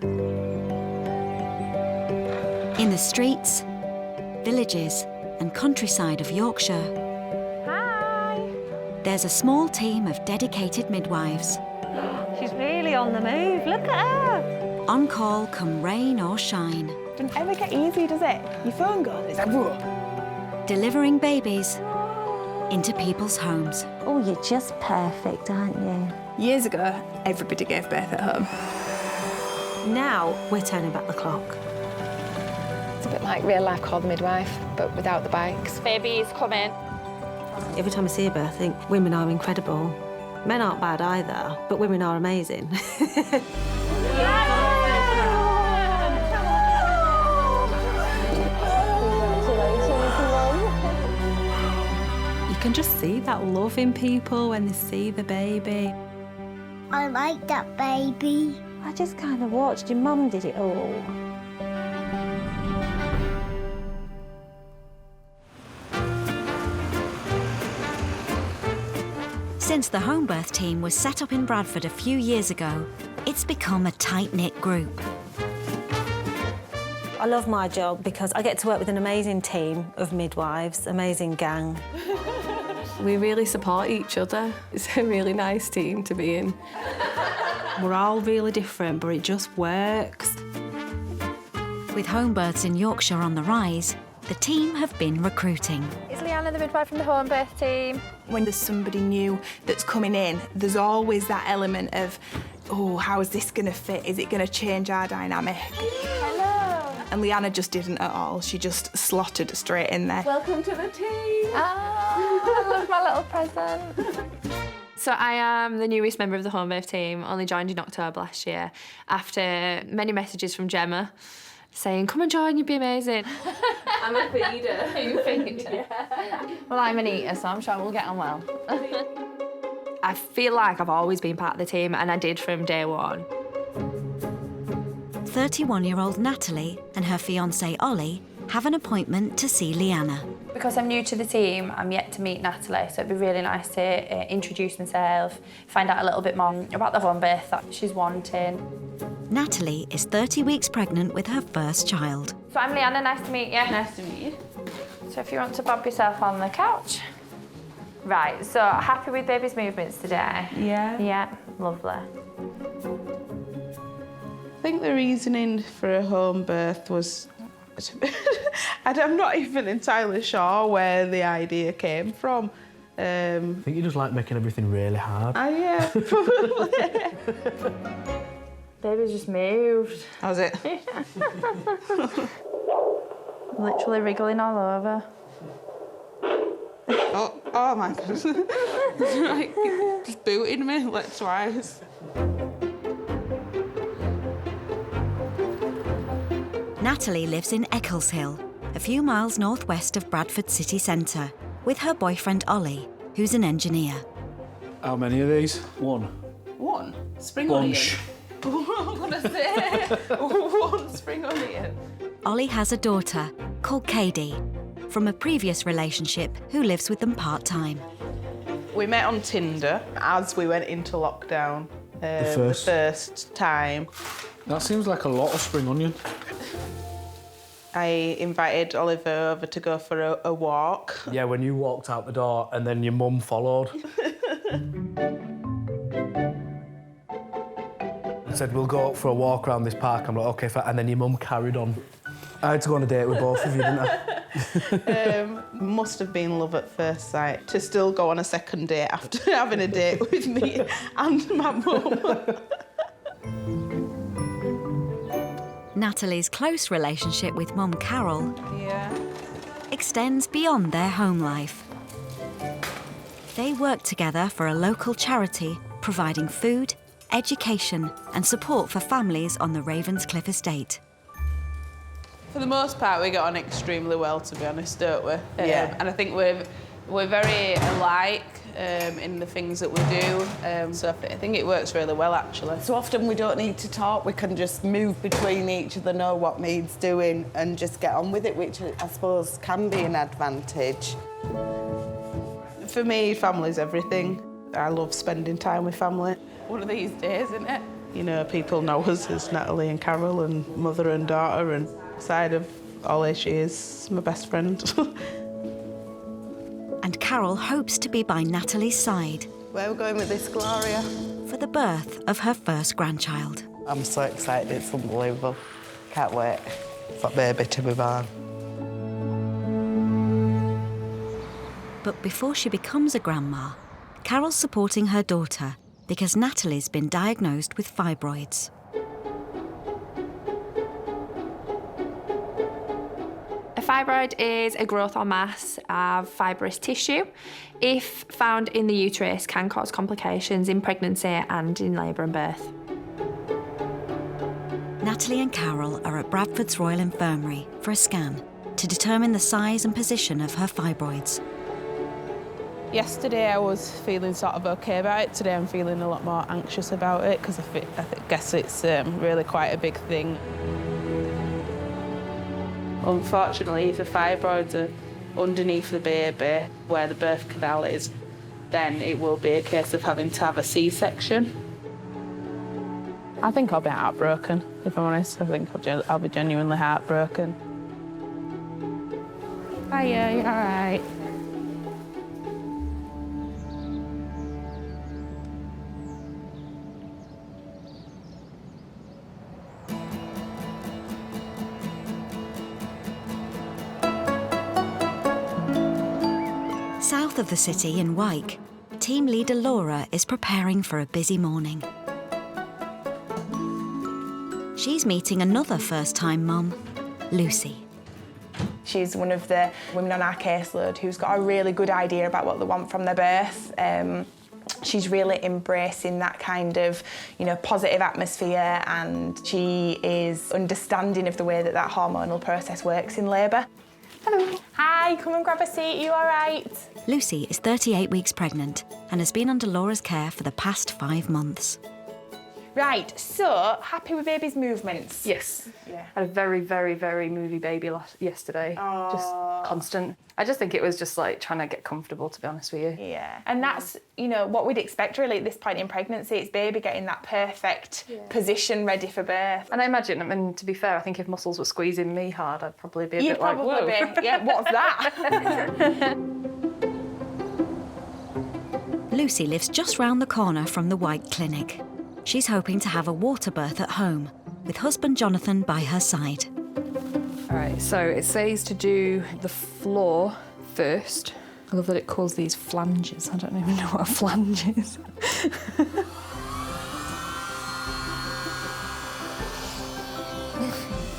In the streets, villages and countryside of Yorkshire, there's a small team of dedicated midwives. She's really on the move, look at her! On call come rain or shine. Doesn't ever get easy, does it? Your phone goes, it's like, whoa. Delivering babies into people's homes. Oh, you're just perfect, aren't you? Years ago, everybody gave birth at home. Now, we're turning back the clock. It's a bit like real life called midwife, but without the bikes. Baby's coming. Every time I see a birth, I think women are incredible. Men aren't bad either, but women are amazing. You can just see that love in people when they see the baby. I like that baby. I just kind of watched your mum did it all. Since the home birth team was set up in Bradford a few years ago, it's become a tight-knit group. I love my job because I get to work with an amazing team of midwives, amazing gang. We really support each other. It's a really nice team to be in. We're all really different, but it just works. With home births in Yorkshire on the rise, the team have been recruiting. Is Leanna the midwife from the home birth team? When there's somebody new that's coming in, there's always that element of, oh, how is this going to fit? Is it going to change our dynamic? Hello. And Leanna just didn't at all. She just slotted straight in there. Welcome to the team. Oh, I love my little present. So I am the newest member of the home birth team, only joined in October last year, after many messages from Gemma saying, come and join, you'd be amazing. I'm a feeder. You feeder? Yeah. Well, I'm an eater, so I'm sure we'll get on well. I feel like I've always been part of the team, and I did from day one. 31-year-old Natalie and her fiancé Ollie have an appointment to see Leanna. Because I'm new to the team, I'm yet to meet Natalie, so it'd be really nice to introduce myself, find out a little bit more about the home birth that she's wanting. Natalie is 30 weeks pregnant with her first child. So I'm Leanna, nice to meet you. Nice to meet you. So if you want to bob yourself on the couch. Right, so happy with baby's movements today? Yeah. Yeah, lovely. I think the reasoning for a home birth was... I'm not even entirely sure where the idea came from. I think you just like making everything really hard. Yeah, probably. Baby's just moved. How's it? Literally wriggling all over. Oh my goodness. Like, just booting me like twice. Natalie lives in Eccleshill, a few miles northwest of Bradford city centre, with her boyfriend Ollie, who's an engineer. How many of these? One. One? Spring Bunch. onion? I'm gonna say one spring onion. Ollie has a daughter called Katie, from a previous relationship who lives with them part-time. We met on Tinder as we went into lockdown. The first time. That seems like a lot of spring onion. I invited Oliver over to go for a walk. Yeah, when you walked out the door and then your mum followed. I said, we'll go for a walk around this park. I'm like, OK, and then your mum carried on. I had to go on a date with both of you, didn't I? Must have been love at first sight to still go on a second date after having a date with me and my mum. Natalie's close relationship with Mum Carol extends beyond their home life. They work together for a local charity, providing food, education and support for families on the Ravenscliffe estate. For the most part, we get on extremely well, to be honest, don't we? Yeah. And I think we're very alike in the things that we do, so I think it works really well, actually. So often we don't need to talk, we can just move between each other, know what needs doing and just get on with it, which I suppose can be an advantage. For me, family's everything. I love spending time with family. One of these days, isn't it? You know, people know us as Natalie and Carol and mother and daughter, and aside of Ollie, she is my best friend. And Carol hopes to be by Natalie's side Where are we going with this, Gloria? for the birth of her first grandchild. I'm so excited, it's unbelievable. Can't wait for baby to be born. But before she becomes a grandma, Carol's supporting her daughter because Natalie's been diagnosed with fibroids. A fibroid is a growth or mass of fibrous tissue. If found in the uterus, can cause complications in pregnancy and in labour and birth. Natalie and Carol are at Bradford's Royal Infirmary for a scan to determine the size and position of her fibroids. Yesterday I was feeling sort of okay about it. Today I'm feeling a lot more anxious about it because guess it's really quite a big thing. Unfortunately, if the fibroids are underneath the baby, where the birth canal is, then it will be a case of having to have a C-section. I think I'll be heartbroken, if I'm honest. I think I'll be genuinely heartbroken. Hiya, you all right? South of the city in Wyke, team leader Laura is preparing for a busy morning. She's meeting another first-time mum, Lucy. She's one of the women on our caseload who's got a really good idea about what they want from their birth. She's really embracing that kind of, positive atmosphere, and she is understanding of the way that hormonal process works in labour. Hello. Hi, come and grab a seat, you all right? Lucy is 38 weeks pregnant and has been under Laura's care for the past 5 months. Right, so, happy with baby's movements? Yes. Yeah. Had a very, very, very movie baby yesterday. Aww. Just constant. I just think it was just like trying to get comfortable, to be honest with you. Yeah. And that's, what we'd expect really at this point in pregnancy. It's baby getting that perfect position ready for birth. And I imagine, to be fair, I think if muscles were squeezing me hard, I'd probably be a bit like, whoa. Yeah, what's that? Lucy lives just round the corner from the White Clinic. She's hoping to have a water birth at home, with husband Jonathan by her side. All right, so it says to do the floor first. I love that it calls these flanges. I don't even know what a flange is.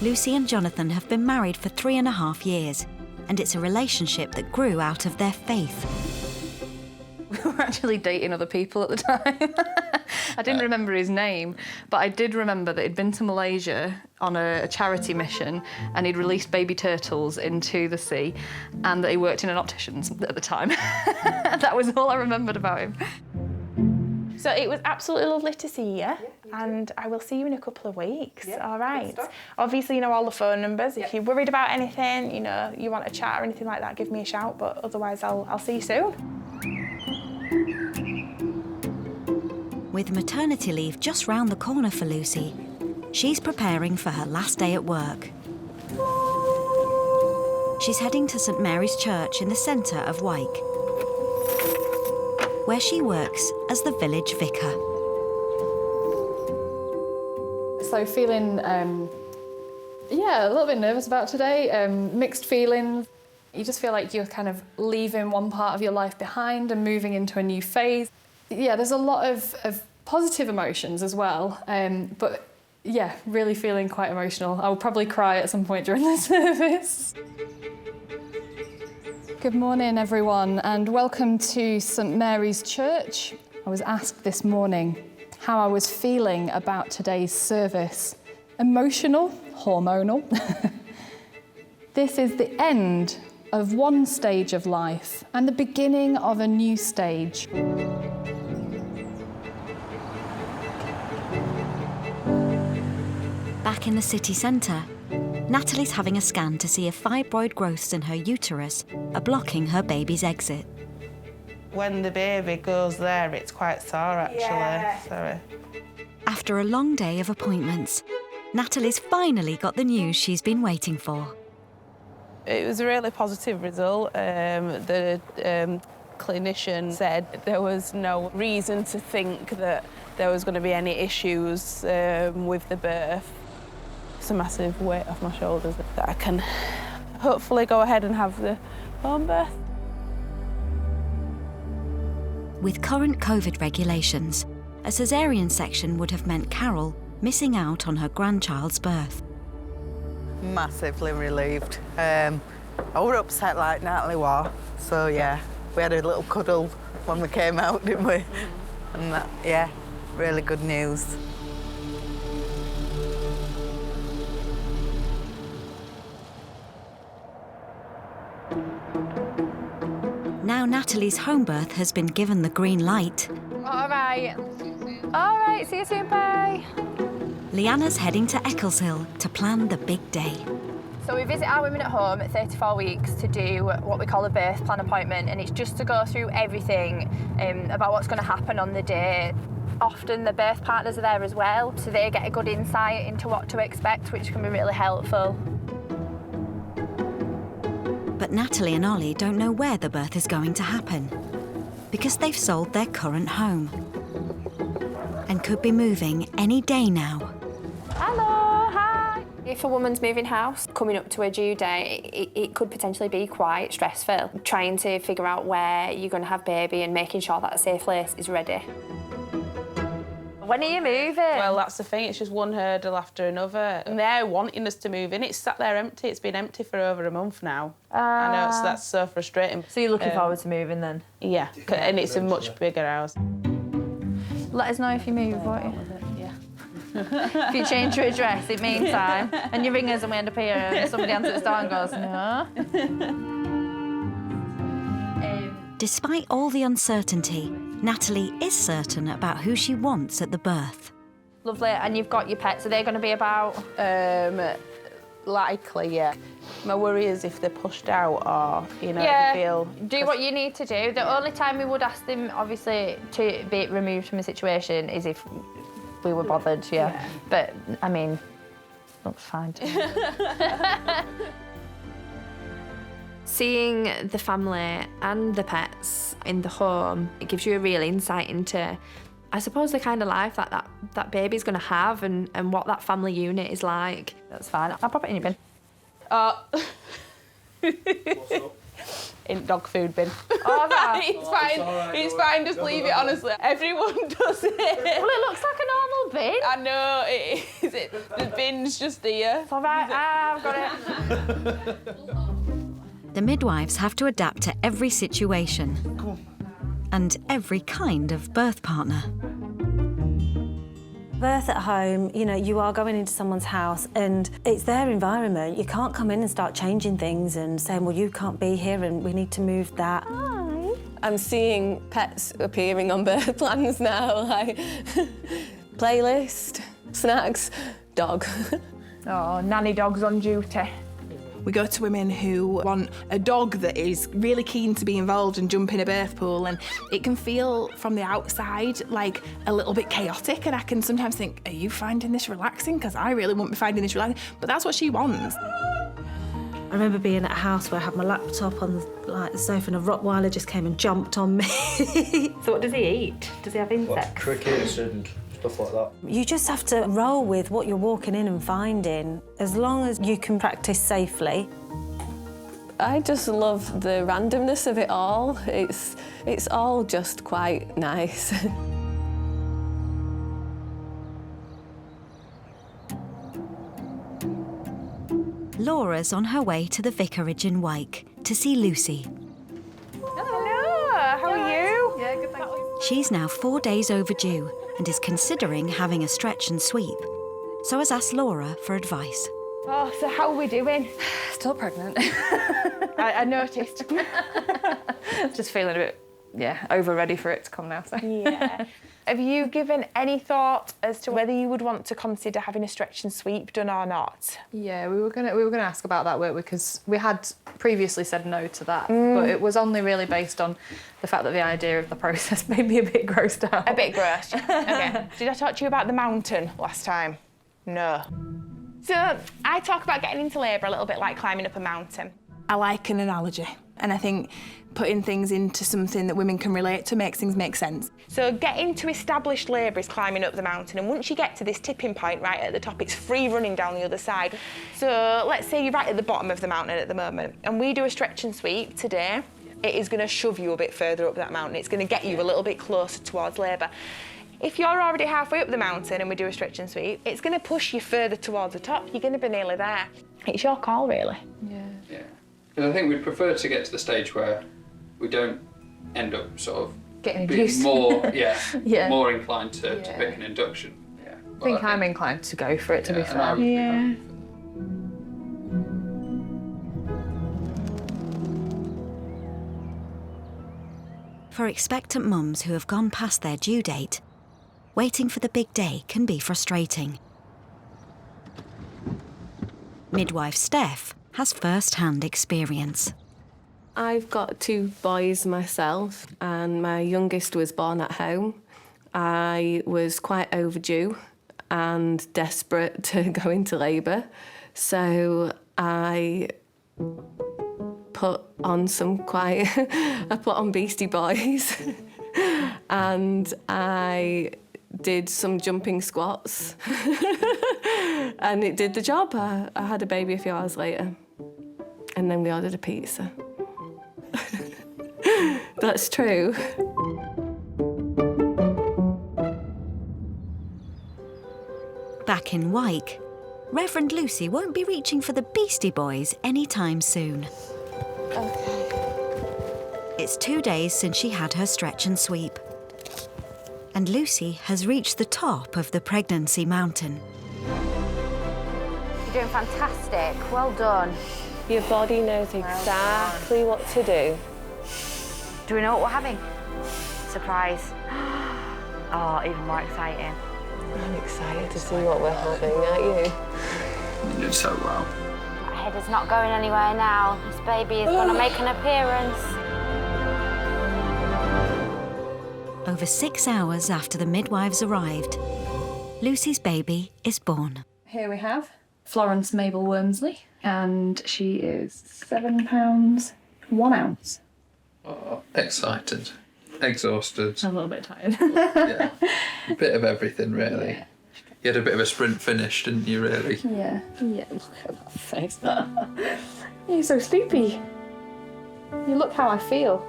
Lucy and Jonathan have been married for 3.5 years, and it's a relationship that grew out of their faith. We were actually dating other people at the time. I didn't remember his name, but I did remember that he'd been to Malaysia on a charity mission and he'd released baby turtles into the sea and that he worked in an optician's at the time. That was all I remembered about him. So it was absolutely lovely to see you, and I will see you in a couple of weeks, all right? Obviously, all the phone numbers. If you're worried about anything, you want to chat or anything like that, give me a shout, but otherwise I'll see you soon. With maternity leave just round the corner for Lucy, she's preparing for her last day at work. She's heading to St Mary's Church in the centre of Wyke, where she works as the village vicar. So feeling, a little bit nervous about today, mixed feelings. You just feel like you're kind of leaving one part of your life behind and moving into a new phase. Yeah, there's a lot of positive emotions as well, but yeah, really feeling quite emotional. I will probably cry at some point during the service. Good morning, everyone, and welcome to St Mary's Church. I was asked this morning how I was feeling about today's service. Emotional, hormonal. This is the end of one stage of life and the beginning of a new stage. Back in the city centre, Natalie's having a scan to see if fibroid growths in her uterus are blocking her baby's exit. When the baby goes there, it's quite sore, actually. Yeah. Sorry. After a long day of appointments, Natalie's finally got the news she's been waiting for. It was a really positive result. The clinician said there was no reason to think that there was going to be any issues with the birth. It's a massive weight off my shoulders that I can hopefully go ahead and have the home birth. With current COVID regulations, a caesarean section would have meant Carol missing out on her grandchild's birth. Massively relieved. I was upset like Natalie was, so yeah, we had a little cuddle when we came out, didn't we? And that, yeah, really good news. Now Natalie's home birth has been given the green light, All right. All right, see you soon, bye. Leanna's heading to Eccleshill to plan the big day. So we visit our women at home at 34 weeks to do what we call a birth plan appointment, and it's just to go through everything about what's going to happen on the day. Often the birth partners are there as well, so they get a good insight into what to expect, which can be really helpful. But Natalie and Ollie don't know where the birth is going to happen because they've sold their current home and could be moving any day now. Hello, hi. If a woman's moving house, coming up to her due date, it could potentially be quite stressful. Trying to figure out where you're going to have baby and making sure that a safe place is ready. When are you moving? Well, that's the thing, it's just one hurdle after another. And they're wanting us to move in. It's sat there empty. It's been empty for over a month now. I know, so that's so frustrating. So you're looking forward to moving then? Yeah, and it's a much bigger house. Let us know if you move, won't you? Yeah. If you change your address in the meantime, and you ring us and we end up here and somebody answers the door and goes, no. Despite all the uncertainty, Natalie is certain about who she wants at the birth. Lovely, and you've got your pets. Are they going to be about? Likely, yeah. My worry is if they're pushed out or, you know, Yeah, feel... do what you need to do. The only time we would ask them, obviously, to be removed from a situation is if we were bothered, yeah. But, I mean, looks fine to me. Seeing the family and the pets in the home, it gives you a real insight into, I suppose, the kind of life that baby's going to have and what that family unit is like. That's fine. I'll pop it in your bin. In dog food bin. Oh, that. It's fine. It's fine. Just leave it. Honestly, everyone does it. Well, it looks like a normal bin. I know it is. The bin's just here. It's all right. I've got it. The midwives have to adapt to every situation and every kind of birth partner. Birth at home, you know, you are going into someone's house and it's their environment. You can't come in and start changing things and saying, well, you can't be here and we need to move that. Hi. I'm seeing pets appearing on birth plans now, like playlist, snacks, dog. Oh, nanny dog's on duty. We go to women who want a dog that is really keen to be involved and jump in a birth pool, and it can feel from the outside like a little bit chaotic, and I can sometimes think, are you finding this relaxing? Because I really wouldn't be finding this relaxing, but that's what she wants. I remember being at a house where I had my laptop on the sofa and a Rottweiler just came and jumped on me. So what does he eat? Does he have insects? Crickets and stuff like that. You just have to roll with what you're walking in and finding, as long as you can practice safely. I just love the randomness of it all. It's all just quite nice. Laura's on her way to the vicarage in Wyke to see Lucy. Hello, how are you? Yeah, good, thank you. She's now 4 days overdue and is considering having a stretch and sweep. So has asked Laura for advice. Oh, so how are we doing? Still pregnant. I noticed. Just feeling a bit over ready for it to come now. So. Yeah. Have you given any thought as to whether you would want to consider having a stretch and sweep done or not? Yeah, we were gonna ask about that, weren't we? Because we had previously said no to that, but it was only really based on the fact that the idea of the process made me a bit grossed out. A bit gross. Okay. Did I talk to you about the mountain last time? No. So I talk about getting into labour a little bit like climbing up a mountain. I like an analogy, and I think putting things into something that women can relate to makes things make sense. So getting to established labour is climbing up the mountain, and once you get to this tipping point right at the top, it's free running down the other side. So let's say you're right at the bottom of the mountain at the moment, and we do a stretch and sweep today. It is going to shove you a bit further up that mountain. It's going to get you a little bit closer towards labour. If you're already halfway up the mountain and we do a stretch and sweep, it's going to push you further towards the top. You're going to be nearly there. It's your call, really. Yeah. Because I think we'd prefer to get to the stage where we don't end up sort of getting being induced. more, Yeah. more inclined to pick an induction. Yeah. I think I'm inclined to go for it, to be fair. Yeah. For expectant mums who have gone past their due date, waiting for the big day can be frustrating. Midwife Steph has first-hand experience. I've got 2 boys myself, and my youngest was born at home. I was quite overdue and desperate to go into labour, so I put on I put on Beastie Boys and I did some jumping squats and it did the job. I had a baby a few hours later and then we ordered a pizza. That's true. Back in Wyke, Reverend Lucy won't be reaching for the Beastie Boys anytime soon. Okay. It's 2 days since she had her stretch and sweep. And Lucy has reached the top of the pregnancy mountain. You're doing fantastic. Well done. Your body knows exactly what to do. Do we know what we're having? Surprise. Oh, even more exciting. I'm excited to see what we're having, aren't you? You did so well. My head is not going anywhere now. This baby is going to make an appearance. Over 6 hours after the midwives arrived, Lucy's baby is born. Here we have Florence Mabel Wormsley, and she is 7 pounds 1 ounce. Oh, excited, exhausted. A little bit tired. Yeah, a bit of everything really. Yeah. You had a bit of a sprint finish, didn't you? Really? Yeah. Look at that face. You're so sleepy. You look how I feel.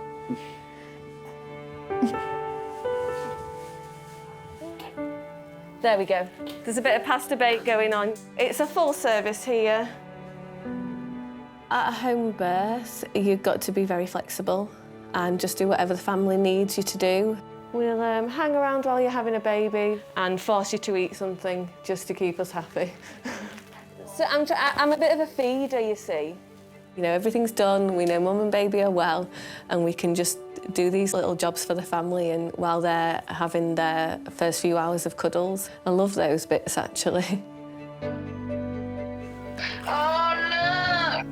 There we go. There's a bit of pasta bake going on. It's a full service here. At a home birth, you've got to be very flexible and just do whatever the family needs you to do. We'll hang around while you're having a baby and force you to eat something just to keep us happy. So I'm a bit of a feeder, you see. You know, everything's done, we know mum and baby are well, and we can just do these little jobs for the family and while they're having their first few hours of cuddles. I love those bits, actually. Oh, look!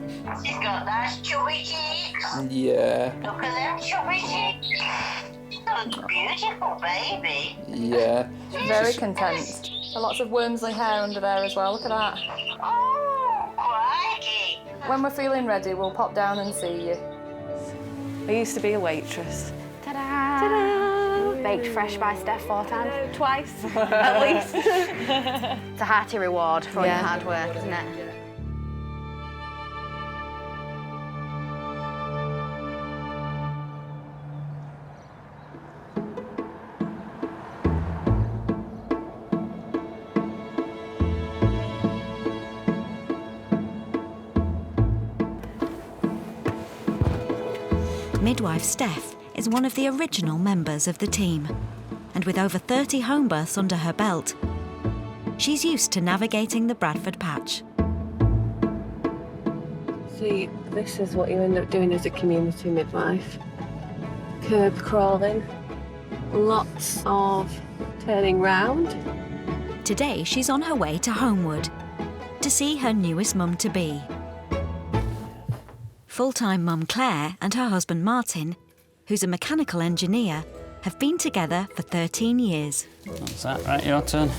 She's got nice chubby cheeks. Yeah. Look at them chubby cheeks. She's got a beautiful baby. Yeah. Very content. Lots of Wormsley hair under there as well, look at that. Oh, crikey. When we're feeling ready, we'll pop down and see you. I used to be a waitress. Ta-da! Ta-da! Baked fresh by Steph 4 times. Twice, at least. It's a hearty reward for all your hard work, isn't it? Midwife Steph is one of the original members of the team, and with over 30 home births under her belt, she's used to navigating the Bradford patch. See, this is what you end up doing as a community midwife. curb crawling, lots of turning round. Today, she's on her way to Homewood to see her newest mum-to-be. Full-time mum Claire and her husband Martin, who's a mechanical engineer, have been together for 13 years. That's that, right, your turn.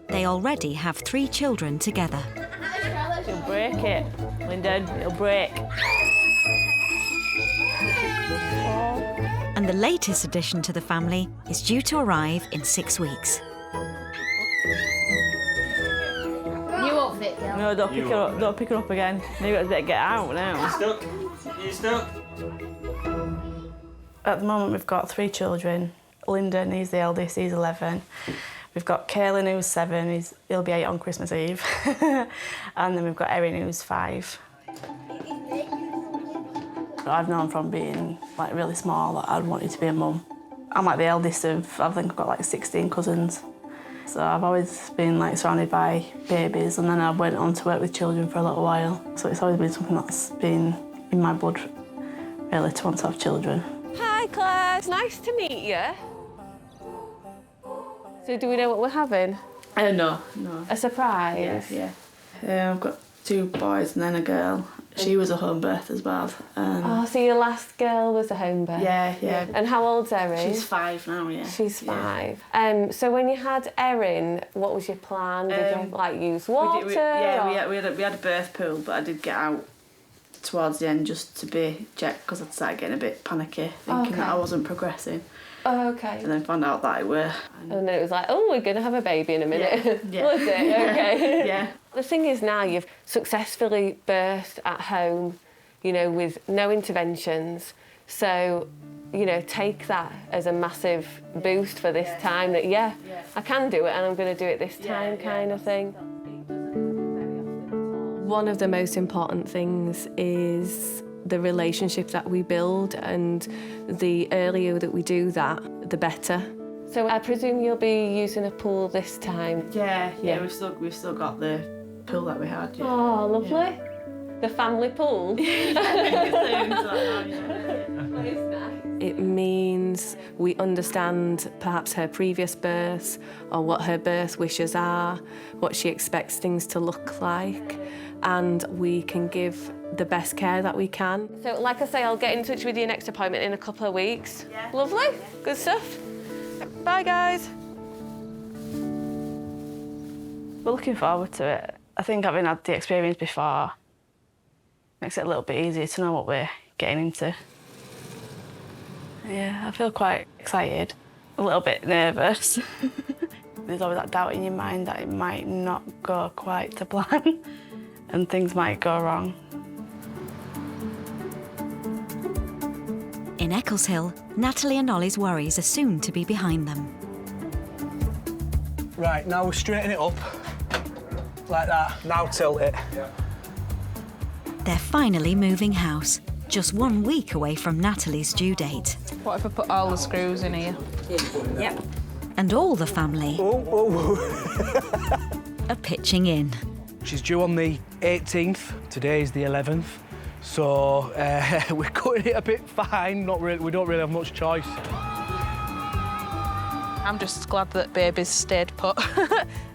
They already have 3 children together. You'll break it, Lyndon, it'll break. And the latest addition to the family is due to arrive in 6 weeks. You won't fit, girl. No, don't pick her up. Don't pick her up again. Maybe it's better get out now. You stuck? You stuck? At the moment, we've got 3 children. Lyndon, he's the eldest, he's 11. We've got Caelan, who's 7, he'll be 8 on Christmas Eve. And then we've got Erin, who's 5. I've known from being like really small that I'd wanted to be a mum. I'm like the eldest of, I think I've got like 16 cousins. So I've always been like surrounded by babies, and then I went on to work with children for a little while. So it's always been something that's been in my blood, really, to want to have children. Hi, Claire. It's nice to meet you. So do we know what we're having? No. A surprise? Yeah. I've got 2 boys and then a girl. She was a home birth as well. Oh, so your last girl was a home birth? Yeah. And how old's Erin? She's 5 now, yeah. She's 5. So when you had Erin, what was your plan? Did you like use water? We had a birth pool, but I did get out towards the end just to be checked because I'd started getting a bit panicky, thinking that I wasn't progressing. Oh, okay. And then found out that I were. And then it was like, oh, we're going to have a baby in a minute. Yeah. Was it? Okay. Yeah. The thing is now you've successfully birthed at home, you know, with no interventions. So, you know, take that as a massive boost for this time that, I can do it and I'm going to do it this time kind of thing. One of the most important things is the relationship that we build, and the earlier that we do that, the better. So I presume you'll be using a pool this time? Yeah. We've still got the pool that we had. Yeah. Oh, lovely. Yeah. The family pool? It means we understand perhaps her previous births or what her birth wishes are, what she expects things to look like, and we can give the best care that we can. So like I say, I'll get in touch with you next appointment in a couple of weeks. Yeah. Lovely. Good stuff. Bye, guys. We're looking forward to it. I think having had the experience before makes it a little bit easier to know what we're getting into. Yeah, I feel quite excited, a little bit nervous. There's always that doubt in your mind that it might not go quite to plan and things might go wrong. In Eccleshill, Natalie and Ollie's worries are soon to be behind them. Right, now we'll straighten it up. Like that. Now tilt it. They're finally moving house, just 1 week away from Natalie's due date. What if I put all the screws in here? Yep. And all the family are pitching in. She's due on the 18th. Today's the 11th. So we're cutting it a bit fine. We don't really have much choice. I'm just glad that baby's stayed put.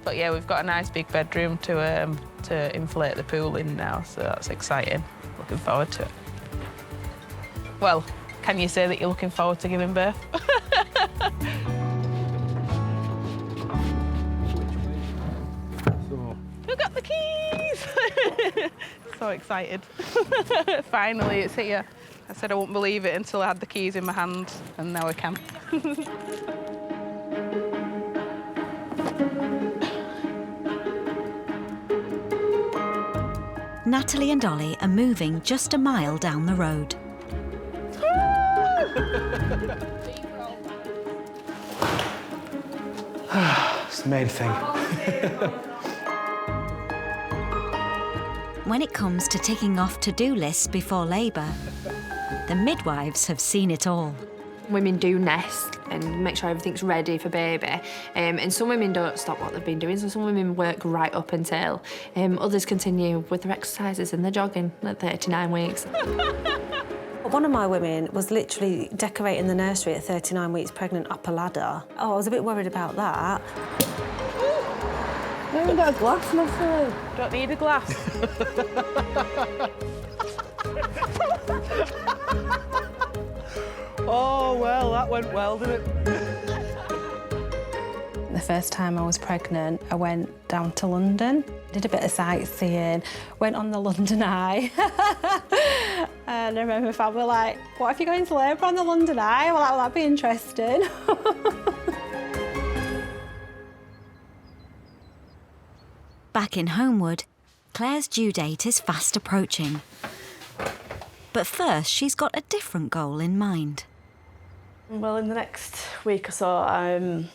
But yeah, we've got a nice big bedroom to inflate the pool in now, so that's exciting. Looking forward to it. Well, can you say that you're looking forward to giving birth? We've got the keys! So excited. Finally, it's here. I said I wouldn't believe it until I had the keys in my hand, and now I can. Natalie and Ollie are moving just a mile down the road. It's the main thing. When it comes to ticking off to-do lists before labour, the midwives have seen it all. Women do nest and make sure everything's ready for baby. And some women don't stop what they've been doing, so some women work right up until. Others continue with their exercises and their jogging at 39 weeks. The One of my women was literally decorating the nursery at 39 weeks pregnant up a ladder. Oh, I was a bit worried about that. I haven't got a glass, Natalie. Don't need a glass. Oh, well, that went well, didn't it? The first time I was pregnant, I went down to London, did a bit of sightseeing, went on the London Eye. And I remember my family were like, what if you're going to labour on the London Eye? Well, that'd be interesting. Back in Homewood, Claire's due date is fast approaching. But first, she's got a different goal in mind. Well, in the next week or so, I'm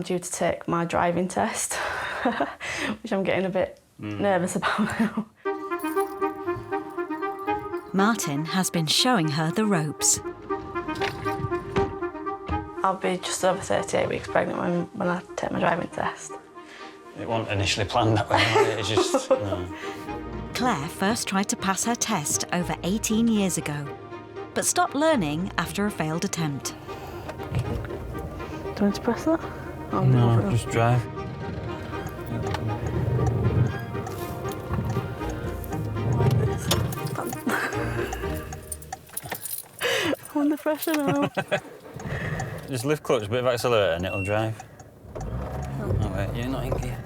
due to take my driving test, which I'm getting a bit nervous about now. Martin has been showing her the ropes. I'll be just over 38 weeks pregnant when I take my driving test. It wasn't initially planned that way, was it? It's just, no. Claire first tried to pass her test over 18 years ago, but stopped learning after a failed attempt. Do you want me to press that? No, just drive. I'm under pressure now. Just lift clutch, a bit of accelerator and it'll drive. Oh, wait, you're not in gear.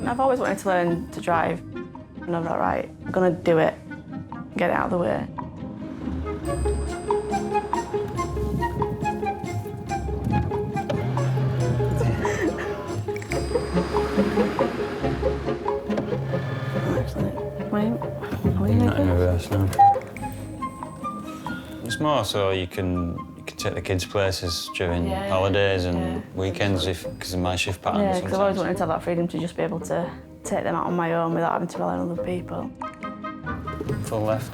I've always wanted to learn to drive, and I'm like, right, I'm gonna do it, get it out of the way. Not in reverse, no. It's more so you can take the kids places during holidays and weekends because of my shift pattern. Yeah, because I've always wanted to have that freedom to just be able to take them out on my own without having to rely on other people. Full left,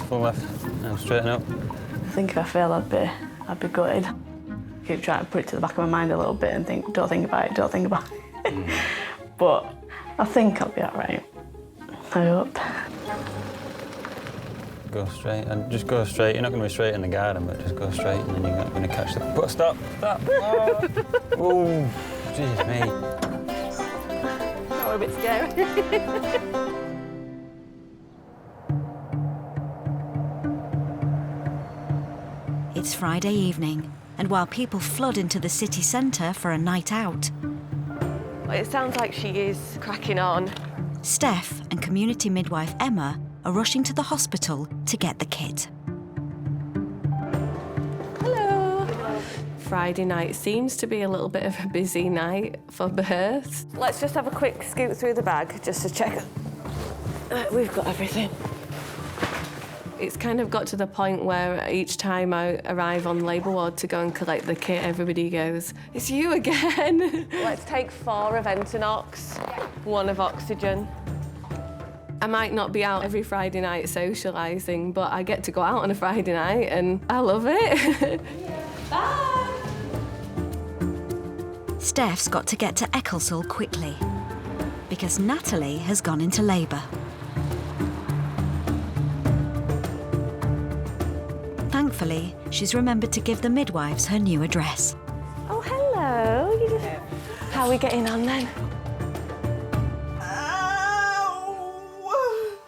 and straighten up. I think if I fail, I'd be gutted. Keep trying to put it to the back of my mind a little bit and think, don't think about it. But I think I'll be all right. I hope. Go straight, and just go straight. You're not going to be straight in the garden, but just go straight, and then you're not going to catch the... But stop! Oh, oh, jeez me. That was a bit scary. It's Friday evening, and while people flood into the city centre for a night out, It sounds like she is cracking on. Steph and community midwife Emma are rushing to the hospital to get the kit. Hello. Friday night seems to be a little bit of a busy night for births. Let's just have a quick scoot through the bag just to check that we've got everything. It's kind of got to the point where each time I arrive on labour ward to go and collect the kit, everybody goes, "It's you again." Let's take 4 of Entonox, 1 of oxygen. I might not be out every Friday night socialising, but I get to go out on a Friday night and I love it. Bye! Steph's got to get to Ecclesall quickly because Natalie has gone into labour. Thankfully, she's remembered to give the midwives her new address. Oh, hello. How are we getting on then?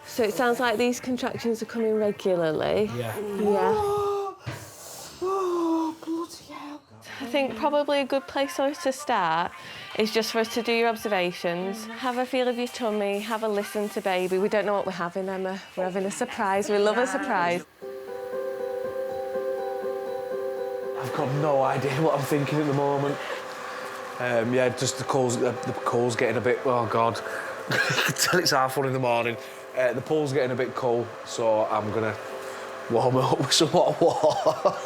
So it sounds like these contractions are coming regularly. Yeah. Oh, bloody hell. I think probably a good place for us to start is just for us to do your observations, have a feel of your tummy, have a listen to baby. We don't know what we're having, Emma. We're having a surprise. We love a surprise. I've got no idea what I'm thinking at the moment. Yeah, just the coal's getting a bit, oh God. I can tell it's 1:30 in the morning. The pool's getting a bit cold, so I'm gonna warm it up with some hot water.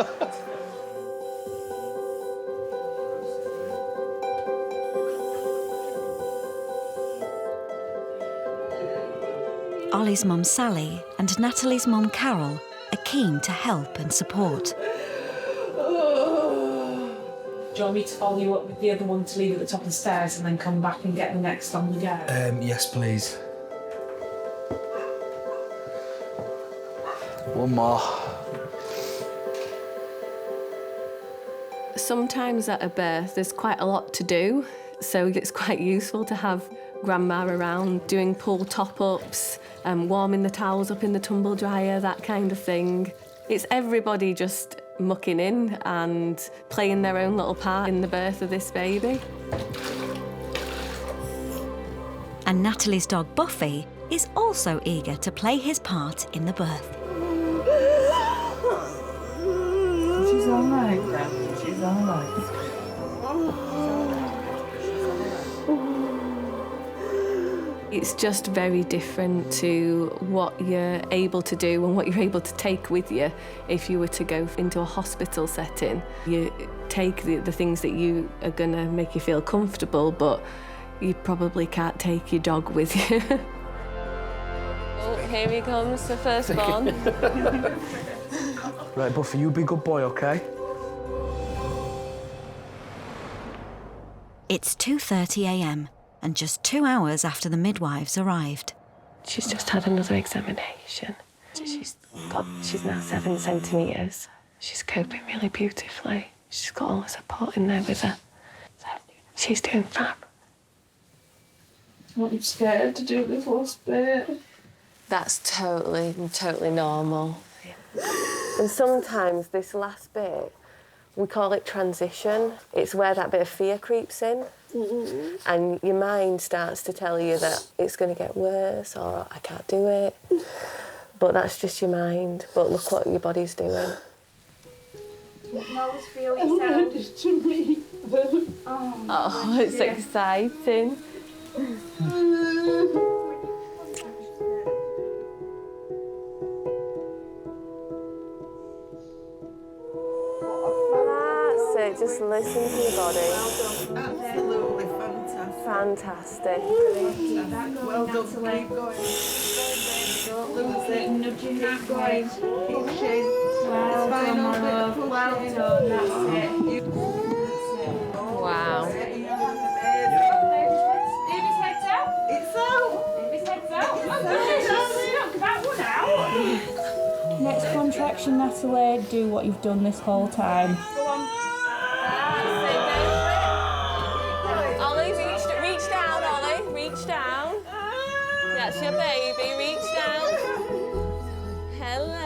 Ollie's mum Sally and Natalie's mum Carol are keen to help and support. Do you want me to follow you up with the other one to leave at the top of the stairs and then come back and get the next on the go? Yes, please. One more. Sometimes at a birth there's quite a lot to do, so it's quite useful to have grandma around doing pool top-ups, warming the towels up in the tumble dryer, that kind of thing. It's everybody just mucking in and playing their own little part in the birth of this baby. And Natalie's dog Buffy is also eager to play his part in the birth. She's all right, then. She's all right. It's just very different to what you're able to do and what you're able to take with you if you were to go into a hospital setting. You take the things that you are going to make you feel comfortable, but you probably can't take your dog with you. Oh, here he comes, the firstborn. Right, Buffy, you be a good boy, OK? It's 2:30 a.m. and just 2 hours after the midwives arrived. She's just had another examination. She's now 7 centimetres. She's coping really beautifully. She's got all the support in there with her. So she's doing fab. I'm scared to do this last bit. That's totally normal. And sometimes this last bit, we call it transition. It's where that bit of fear creeps in. Mm-hmm. And your mind starts to tell you that it's going to get worse or I can't do it. But that's just your mind. But look what your body's doing. You can always feel yourself. Oh, it's exciting. That's it, just listen to your body. Absolutely fantastic. Fantastic. Well done, keep going. Don't lose it. Nudging that going. Keep shaking. Well done, my love. Well done, that's it. Wow. It's out. His head's out. Knock that one out. Next contraction, Natalie. Do what you've done this whole time. Go on. Ollie, reach down, Ollie. Reach down. That's your baby. Reach down. Hello.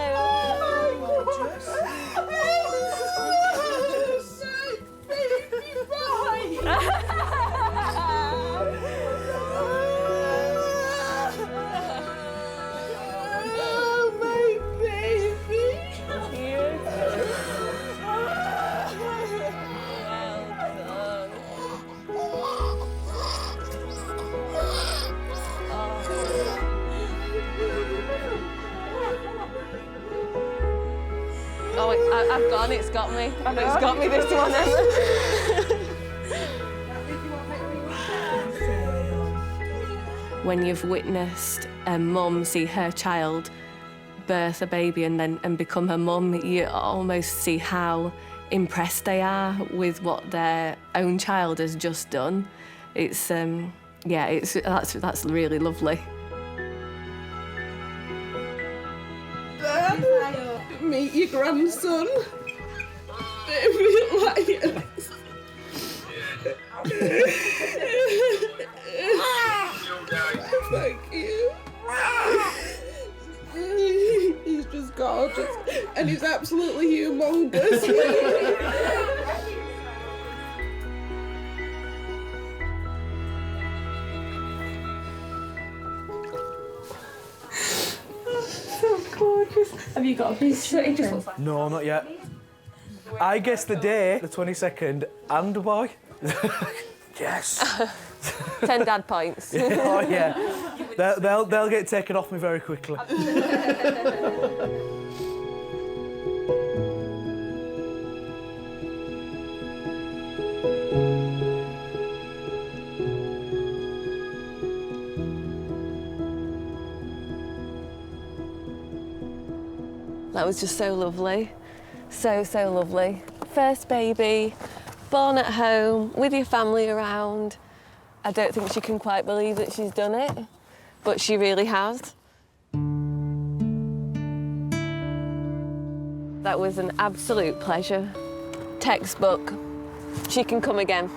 Oh, I've gone, it's got me. It's got me this one. When you've witnessed a mum see her child birth a baby and become her mum, you almost see how impressed they are with what their own child has just done. It's that's really lovely. Dad, meet your grandson. Baby Lions. Thank you. He's just gorgeous and he's absolutely humongous. So gorgeous. Have you got a piece of it? No, not yet. I guess the day, the 22nd, and a boy. Yes. 10 dad points. Oh yeah. They'll get taken off me very quickly. That was just so lovely. So lovely. First baby, born at home, with your family around. I don't think she can quite believe that she's done it, but she really has. That was an absolute pleasure. Textbook. She can come again.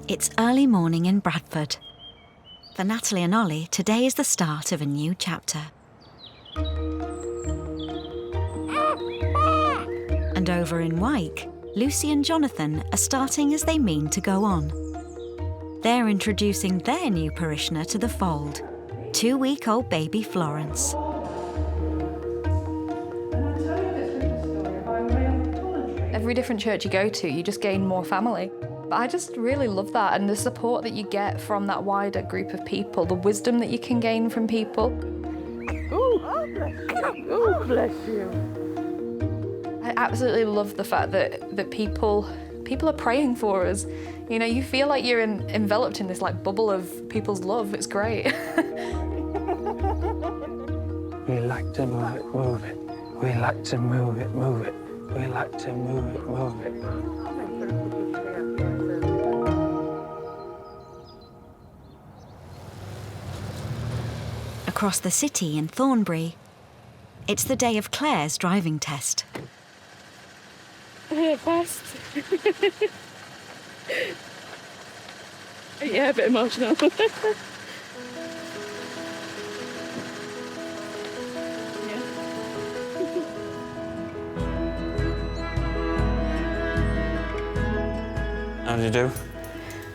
It's early morning in Bradford. For Natalie and Ollie, today is the start of a new chapter. And over in Wyke, Lucy and Jonathan are starting as they mean to go on. They're introducing their new parishioner to the fold, 2-week-old baby Florence. Every different church you go to, you just gain more family. But I just really love that, and the support that you get from that wider group of people, the wisdom that you can gain from people. Oh, bless you. I absolutely love the fact that people are praying for us. You know, you feel like you're enveloped in this like bubble of people's love. It's great. We like to move it, move it. We like to move it, move it. We like to move it, move it. Across the city in Thornbury, it's the day of Claire's driving test. Yeah, fast. Yeah, a bit emotional. How did you do?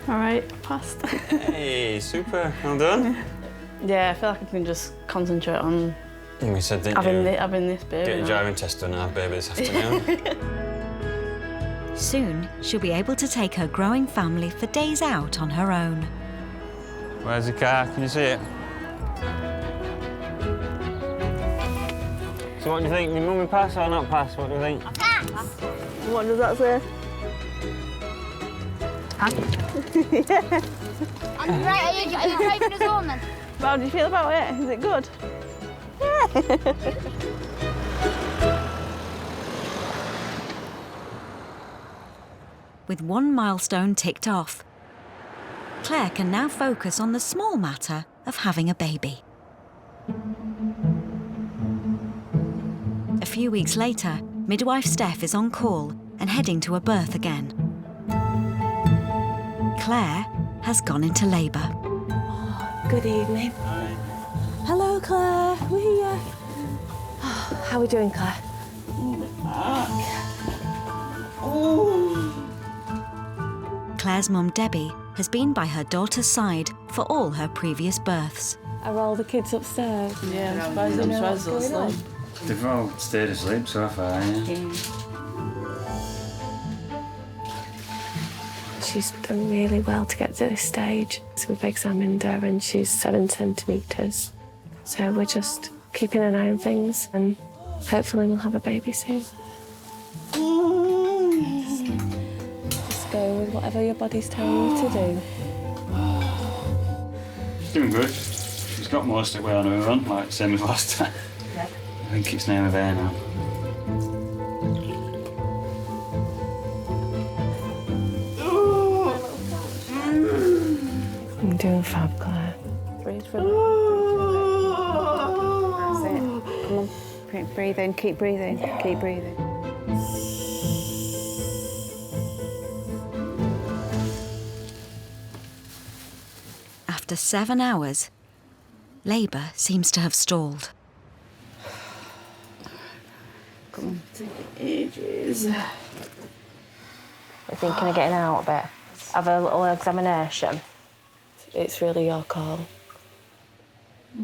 All right, passed. Hey, super. Well done. Yeah, I feel like I can just concentrate on We said, didn't you? having this baby. Get your driving test done and have baby this afternoon. Soon, she'll be able to take her growing family for days out on her own. Where's the car? Can you see it? So what do you think? Did Mummy pass or not pass? What do you think? Pass. What does that say? Yeah. And right, are you driving us home then? How do you feel about it? Is it good? With one milestone ticked off, Claire can now focus on the small matter of having a baby. A few weeks later, midwife Steph is on call and heading to a birth again. Claire has gone into labour. Good evening. Hello, Claire. We're here. Oh, how are we doing, Claire? Claire's mum, Debbie, has been by her daughter's side for all her previous births. Are all the kids upstairs? Yeah, I'm surprised they're asleep. They've all stayed asleep so far, yeah. She's done really well to get to this stage. So we've examined her and she's 7 centimetres. So we're just keeping an eye on things and hopefully we'll have a baby soon. Just go with whatever your body's telling you to do. She's doing good. She's got most of it on her own, like same as last time. Yeah. I think it's nearly there now. I'm doing fab, Claire. Breathe for a bit. That's it. Come on. Breathe in, keep breathing, keep breathing. After 7 hours, labour seems to have stalled. Come on, take ages. We're thinking of getting out a bit. Have a little examination. It's really your call. I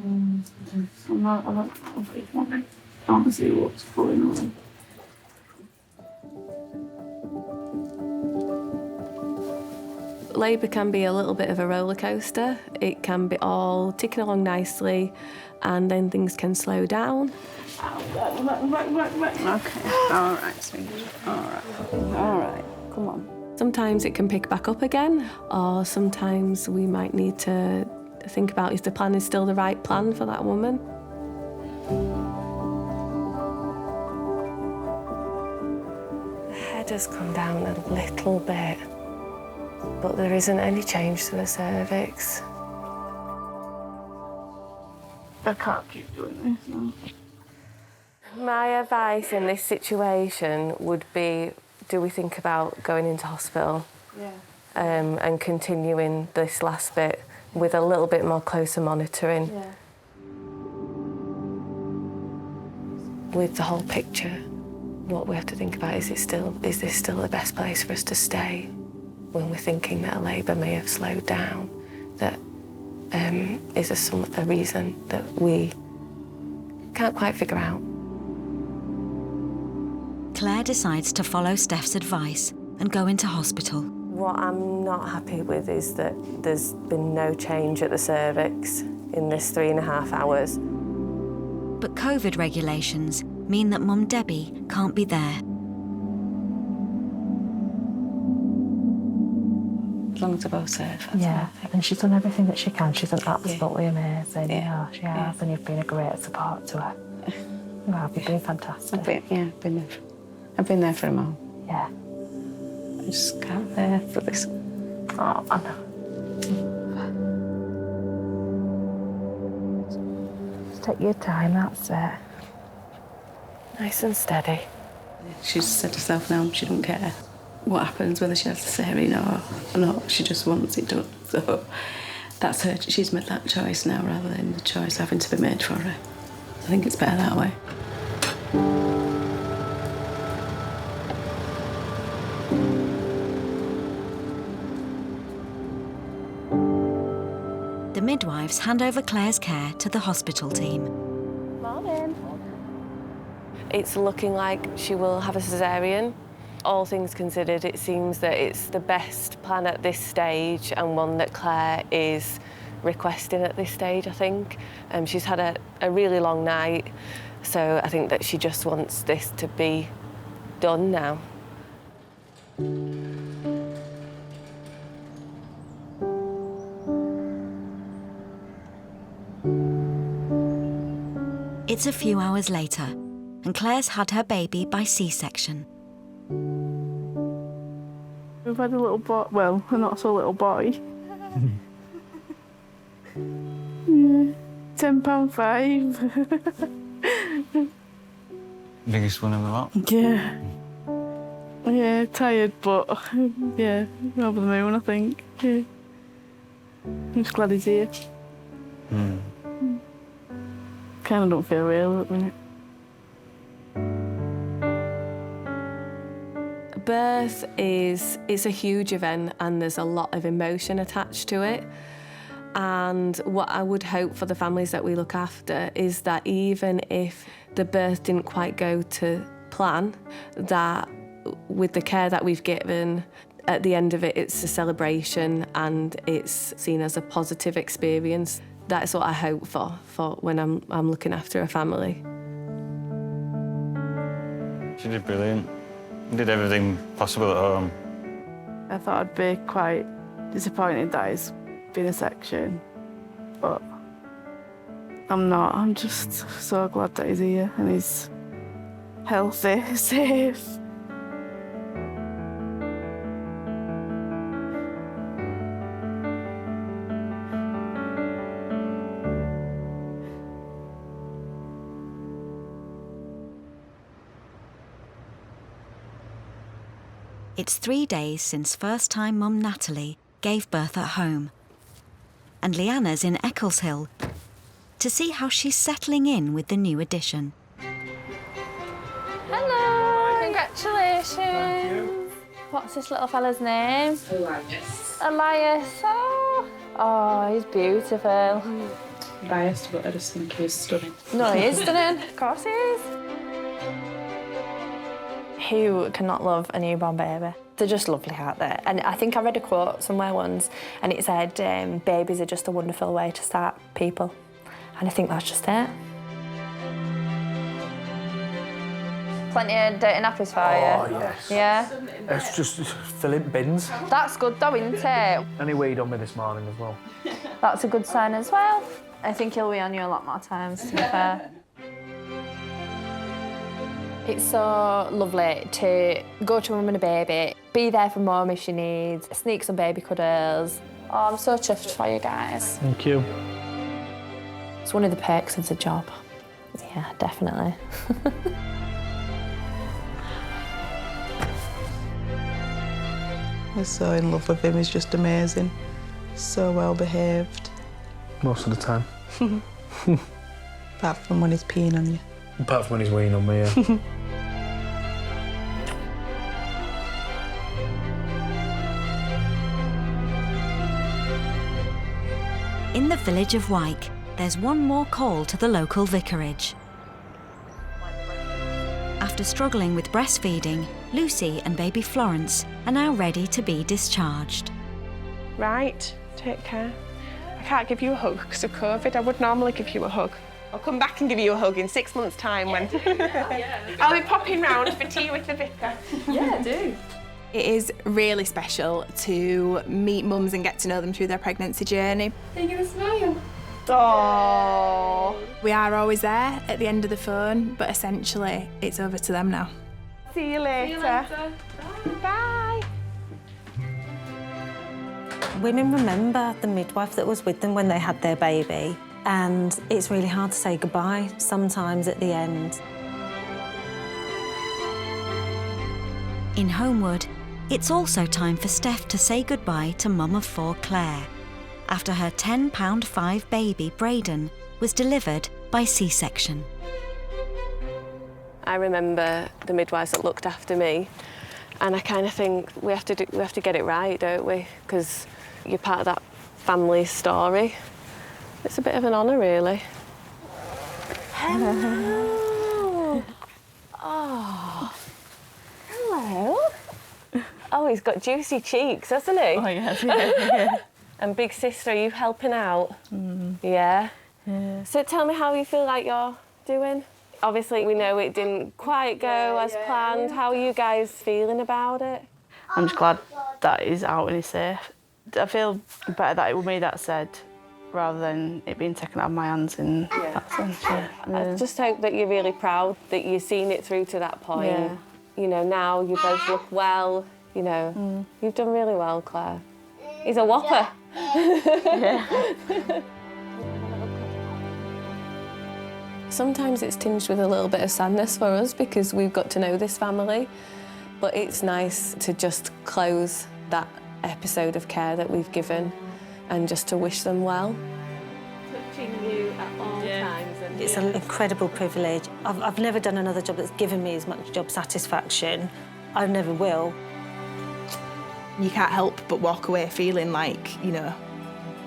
can't see what's going on. Labour can be a little bit of a roller coaster. It can be all ticking along nicely and then things can slow down. Okay, all right, sweetie. All right, come on. Sometimes it can pick back up again, or sometimes we might need to think about if the plan is still the right plan for that woman. The head has come down a little bit, but there isn't any change to the cervix. I can't keep doing this now. My advice in this situation would be, do we think about going into hospital? Yeah. And continuing this last bit with a little bit more closer monitoring. Yeah. With the whole picture, what we have to think about is this still the best place for us to stay when we're thinking that a labour may have slowed down? That is a reason that we can't quite figure out. Claire decides to follow Steph's advice and go into hospital. What I'm not happy with is that there's been no change at the cervix in this 3.5 hours. But COVID regulations mean that Mum Debbie can't be there. As long as they're both safe. Yeah, and she's done everything that she can. She's done absolutely amazing. Yeah, she has, and you've been a great support to her. Well, you've been fantastic. I've been there for him all. Yeah. I just can't bear for this. Oh, I know. Just take your time, that's it. Nice and steady. She's said herself now she doesn't care what happens, whether she has cesarean or not. She just wants it done. So that's her. She's made that choice now rather than the choice having to be made for her. I think it's better that way. The midwives hand over Claire's care to the hospital team. Morning. It's looking like she will have a cesarean. All things considered, it seems that it's the best plan at this stage and one that Claire is requesting at this stage, I think. She's had a really long night, so I think that she just wants this to be done now. It's a few hours later, and Claire's had her baby by C-section. We've had a little boy, well, a not so little boy. Yeah, £10.5. Biggest one of the lot? Yeah. Yeah, tired, but yeah, over the moon, I think. Yeah. I'm just glad he's here. Kind of don't feel real at the minute. Birth is a huge event and there's a lot of emotion attached to it. And what I would hope for the families that we look after is that even if the birth didn't quite go to plan, that with the care that we've given, at the end of it, it's a celebration and it's seen as a positive experience. That's what I hope for when I'm looking after a family. She did brilliant. Did everything possible at home. I thought I'd be quite disappointed that he's been a section, but I'm not. I'm just so glad that he's here and he's healthy, safe. It's 3 days since first-time mum Natalie gave birth at home. And Leanna's in Eccleshill to see how she's settling in with the new addition. Hello! Congratulations! Thank you. What's this little fella's name? Elias. Elias. Oh, he's beautiful. Biased, but I just think he's stunning. No, he is stunning. Of course he is. Who cannot love a newborn baby? They're just lovely, aren't they? And I think I read a quote somewhere once, and it said, babies are just a wonderful way to start people. And I think that's just it. Plenty of dirty nappies for you? Oh, yes. Yeah? It's just filling bins. That's good though, isn't it? And he weighed on me this morning as well. That's a good sign as well. I think he'll be on you a lot more times, to be fair. It's so lovely to go to mum and a baby, be there for mum if she needs, sneak some baby cuddles. Oh, I'm so chuffed for you guys. Thank you. It's one of the perks of the job. Yeah, definitely. We're so in love with him, he's just amazing. So well behaved. Most of the time. Apart from when he's peeing on you. Apart from when he's weeing on me, yeah. In the village of Wyke, there's one more call to the local vicarage. After struggling with breastfeeding, Lucy and baby Florence are now ready to be discharged. Right, take care. I can't give you a hug because of COVID. I would normally give you a hug. I'll come back and give you a hug in 6 months' time when... I'll be popping round for tea with the vicar. Yeah, do. It is really special to meet mums and get to know them through their pregnancy journey. Are you going to smile? Oh. We are always there at the end of the phone, but essentially it's over to them now. See you later. Bye. Women remember the midwife that was with them when they had their baby, and it's really hard to say goodbye sometimes at the end. In Homewood, it's also time for Steph to say goodbye to mum of 4 Claire, after her £10.5 baby Braden was delivered by C-section. I remember the midwives that looked after me, and I kind of think we have to get it right, don't we? Because you're part of that family story. It's a bit of an honour, really. Hello. Oh. Hello. Oh, he's got juicy cheeks, hasn't he? Oh, yes, yeah. And big sister, are you helping out? Yeah? Yeah. So tell me how you feel like you're doing. Obviously, we know it didn't quite go as planned. How are you guys feeling about it? I'm just glad that he's out and he's safe. I feel better that it was me that said, rather than it being taken out of my hands in that sense. Yeah. I just hope that you're really proud that you've seen it through to that point. Yeah. You know, now you both look well. You know, you've done really well, Claire. He's a whopper. Yeah. Sometimes it's tinged with a little bit of sadness for us because we've got to know this family, but it's nice to just close that episode of care that we've given and just to wish them well. Touching you at all times. And It's an incredible privilege. I've never done another job that's given me as much job satisfaction. I never will. You can't help but walk away feeling like, you know,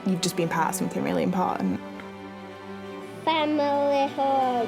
you've just been part of something really important. Family hug.